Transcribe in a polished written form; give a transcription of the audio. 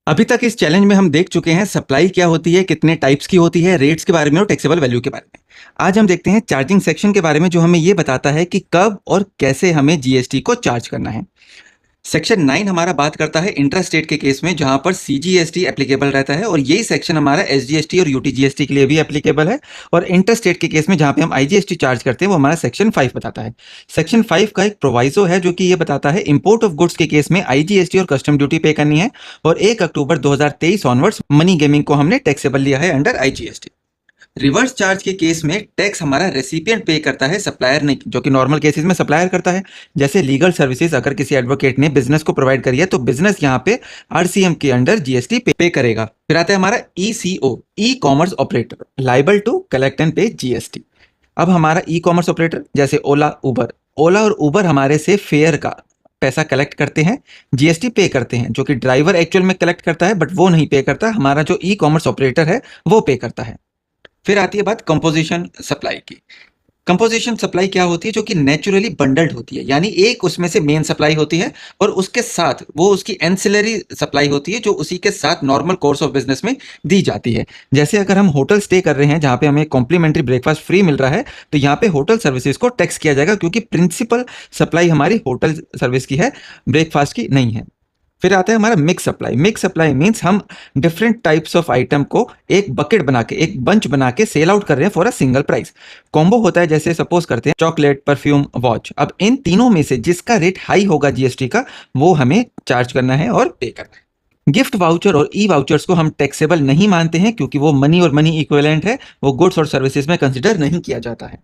अभी तक इस चैलेंज में हम देख चुके हैं सप्लाई क्या होती है, कितने टाइप्स की होती है, रेट्स के बारे में और टैक्सेबल वैल्यू के बारे में। आज हम देखते हैं चार्जिंग सेक्शन के बारे में, जो हमें ये बताता है कि कब और कैसे हमें जीएसटी को चार्ज करना है। सेक्शन 9 हमारा बात करता है इंट्रा स्टेट के केस में, जहां पर सीजीएसटी एप्लीकेबल रहता है, और यही सेक्शन हमारा एसजीएसटी और यूटीजीएसटी के लिए भी एप्लीकेबल है। और इंटर स्टेट के केस में जहां पे हम आईजीएसटी चार्ज करते हैं, वो हमारा सेक्शन 5 बताता है। सेक्शन 5 का एक प्रोवाइजो है जो कि ये बताता है इंपोर्ट ऑफ गुड्स के केस में आईजीएसटी और कस्टम ड्यूटी पे करनी है, और 1 अक्टूबर 2023 ऑनवर्ड्स मनी गेमिंग को हमने टैक्सेबल लिया है अंडर आईजीएसटी। रिवर्स चार्ज के केस में टैक्स हमारा रेसिपिएंट पे करता है, सप्लायर नहीं, जो कि नॉर्मल केसेस में सप्लायर करता है। जैसे लीगल सर्विसेज अगर किसी एडवोकेट ने बिजनेस को प्रोवाइड करी है, तो बिजनेस यहाँ पे आरसीएम के अंडर जीएसटी पे करेगा। फिर आता है हमारा ECO, e commerce operator, liable to collect and pay GST. अब हमारा ई कॉमर्स ऑपरेटर जैसे ओला और उबर हमारे से फेयर का पैसा कलेक्ट करते हैं, जीएसटी पे करते हैं, जो कि ड्राइवर एक्चुअल में कलेक्ट करता है बट वो नहीं पे करता, हमारा जो ई कॉमर्स ऑपरेटर है वो पे करता है। फिर आती है बात कंपोजिशन सप्लाई की। कंपोजिशन सप्लाई क्या होती है? जो कि नेचुरली बंडल्ड होती है, यानी एक उसमें से मेन सप्लाई होती है और उसके साथ वो उसकी एंसिलरी सप्लाई होती है, जो उसी के साथ नॉर्मल कोर्स ऑफ बिजनेस में दी जाती है। जैसे अगर हम होटल स्टे कर रहे हैं जहाँ पे हमें कॉम्प्लीमेंट्री ब्रेकफास्ट फ्री मिल रहा है, तो यहाँ पे होटल सर्विसेज को टैक्स किया जाएगा, क्योंकि प्रिंसिपल सप्लाई हमारी होटल सर्विस की है, ब्रेकफास्ट की नहीं है। फिर आता है हमारा mix supply. Mix supply means हम डिफरेंट टाइप्स ऑफ आइटम को एक बकेट बना के, एक बंच बना के सेल आउट कर रहे हैं for a single price. Combo होता है, जैसे सपोज करते हैं चॉकलेट, परफ्यूम, वॉच। अब इन तीनों में से जिसका रेट हाई होगा जीएसटी का, वो हमें चार्ज करना है और पे करना है। गिफ्ट वाउचर और ई वाउचर्स को हम टैक्सेबल नहीं मानते हैं, क्योंकि वो मनी और मनी इक्विवेलेंट है, वो गुड्स और सर्विसेज में कंसिडर नहीं किया जाता है।